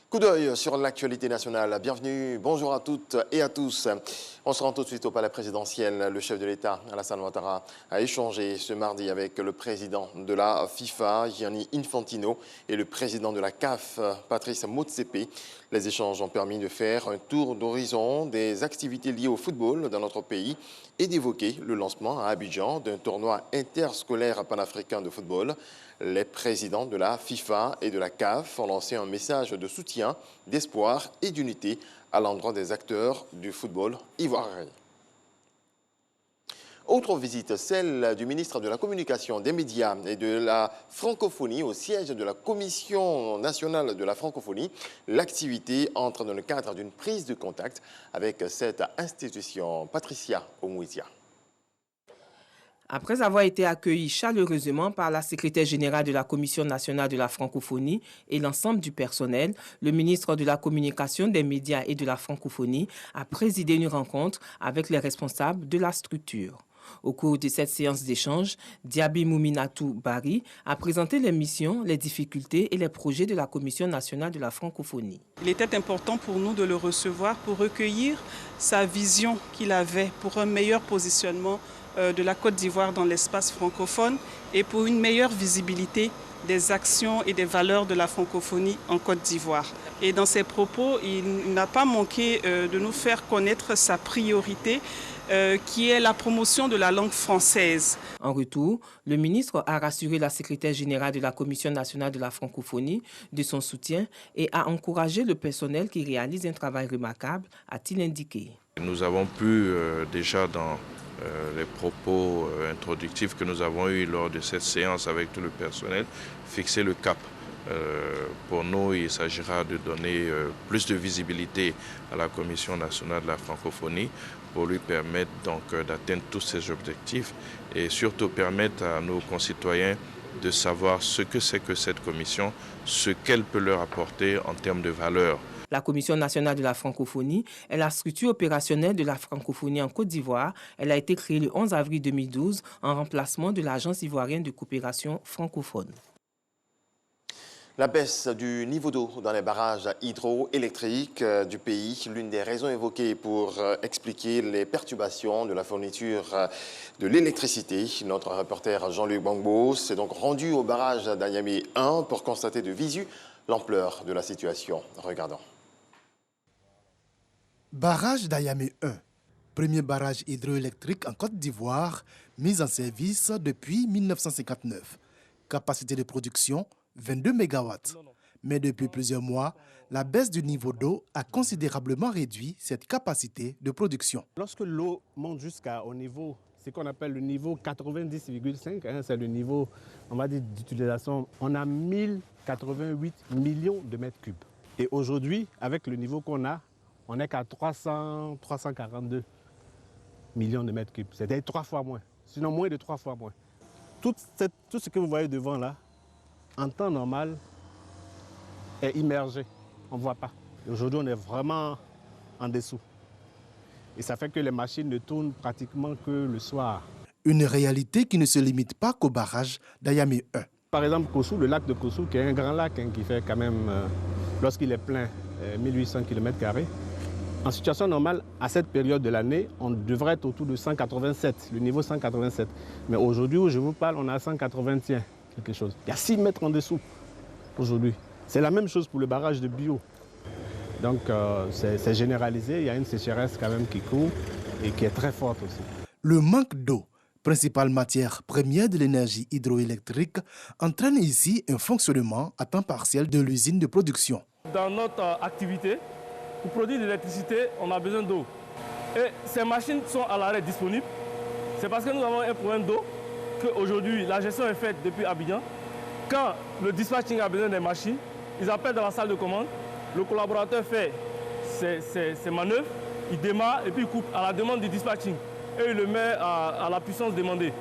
Coup d'œil sur l'actualité nationale. Bienvenue, bonjour à toutes et à tous. On se rend tout de suite au palais présidentiel. Le chef de l'État, Alassane Ouattara, a échangé ce mardi avec le président de la FIFA, Gianni Infantino, et le président de la CAF, Patrice Motsepe. Les échanges ont permis de faire un tour d'horizon des activités liées au football dans notre pays et d'évoquer le lancement à Abidjan d'un tournoi interscolaire panafricain de football. Les présidents de la FIFA et de la CAF ont lancé un message de soutien, d'espoir et d'unité à l'endroit des acteurs du football ivoirien. Autre visite, celle du ministre de la Communication, des Médias et de la Francophonie au siège de la Commission nationale de la Francophonie. L'activité entre dans le cadre d'une prise de contact avec cette institution. Patricia Omouitia. Après avoir été accueilli chaleureusement par la secrétaire générale de la Commission nationale de la francophonie et l'ensemble du personnel, le ministre de la Communication, des Médias et de la Francophonie a présidé une rencontre avec les responsables de la structure. Au cours de cette séance d'échange, Diaby Mouminatou Bari a présenté les missions, les difficultés et les projets de la Commission nationale de la francophonie. Il était important pour nous de le recevoir pour recueillir sa vision qu'il avait pour un meilleur positionnement de la Côte d'Ivoire dans l'espace francophone et pour une meilleure visibilité des actions et des valeurs de la francophonie en Côte d'Ivoire. Et dans ses propos, il n'a pas manqué de nous faire connaître sa priorité qui est la promotion de la langue française. En retour, le ministre a rassuré la secrétaire générale de la Commission nationale de la francophonie de son soutien et a encouragé le personnel qui réalise un travail remarquable, a-t-il indiqué. Nous avons pu déjà dans les propos introductifs que nous avons eus lors de cette séance avec tout le personnel, fixer le cap. Pour nous, il s'agira de donner plus de visibilité à la Commission nationale de la francophonie pour lui permettre donc d'atteindre tous ses objectifs et surtout permettre à nos concitoyens de savoir ce que c'est que cette commission, ce qu'elle peut leur apporter en termes de valeurs. La Commission nationale de la francophonie est la structure opérationnelle de la francophonie en Côte d'Ivoire. Elle a été créée le 11 avril 2012 en remplacement de l'Agence ivoirienne de coopération francophone. La baisse du niveau d'eau dans les barrages hydroélectriques du pays, l'une des raisons évoquées pour expliquer les perturbations de la fourniture de l'électricité. Notre reporter Jean-Luc Bangbo s'est donc rendu au barrage d'Ayamé 1 pour constater de visu l'ampleur de la situation. Regardons. Barrage d'Ayamé 1, premier barrage hydroélectrique en Côte d'Ivoire, mis en service depuis 1959. Capacité de production 22 MW. Mais depuis plusieurs mois, la baisse du niveau d'eau a considérablement réduit cette capacité de production. Lorsque l'eau monte jusqu'au niveau, ce qu'on appelle le niveau 90,5, c'est le niveau, on va dire, d'utilisation, on a 1088 millions de mètres cubes. Et aujourd'hui, avec le niveau qu'on a, on n'est qu'à 342 millions de mètres cubes. C'est-à-dire 3 fois moins, sinon moins de 3 fois moins. Tout ce que vous voyez devant là, en temps normal, est immergé. On ne voit pas. Aujourd'hui, on est vraiment en dessous. Et ça fait que les machines ne tournent pratiquement que le soir. Une réalité qui ne se limite pas qu'au barrage d'Ayamé 1. Par exemple, Kossou, le lac de Kossou, qui est un grand lac qui fait quand même, lorsqu'il est plein, 1800 km². En situation normale, à cette période de l'année, on devrait être autour de 187, le niveau 187. Mais aujourd'hui, où je vous parle, on a 181, quelque chose. Il y a 6 mètres en dessous aujourd'hui. C'est la même chose pour le barrage de Bio. Donc, c'est généralisé. Il y a une sécheresse quand même qui court et qui est très forte aussi. Le manque d'eau, principale matière première de l'énergie hydroélectrique, entraîne ici un fonctionnement à temps partiel de l'usine de production. Dans notre activité, pour produire de l'électricité, on a besoin d'eau. Et ces machines sont à l'arrêt disponibles. C'est parce que nous avons un problème d'eau qu'aujourd'hui, la gestion est faite depuis Abidjan. Quand le dispatching a besoin des machines, ils appellent dans la salle de commande. Le collaborateur fait ses manœuvres, il démarre et puis il coupe à la demande du dispatching. Et il le met à la puissance demandée.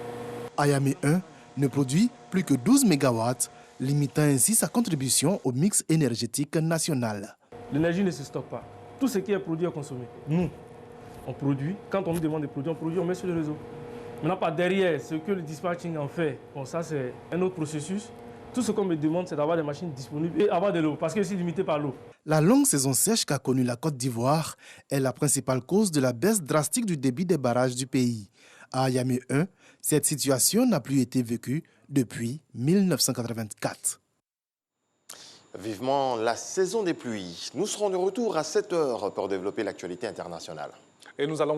Ayamé 1 ne produit plus que 12 MW, limitant ainsi sa contribution au mix énergétique national. L'énergie ne se stocke pas. Tout ce qui est produit est consommé. Nous, on produit. Quand on nous demande de produire, on produit, on met sur le réseau. Maintenant, par derrière, ce que le dispatching en fait, bon, ça c'est un autre processus. Tout ce qu'on me demande, c'est d'avoir des machines disponibles et avoir de l'eau, parce que je suis limité par l'eau. La longue saison sèche qu'a connue la Côte d'Ivoire est la principale cause de la baisse drastique du débit des barrages du pays. À Yamé 1, cette situation n'a plus été vécue depuis 1984. Vivement la saison des pluies. Nous serons de retour à 7 h pour développer l'actualité internationale. Et nous allons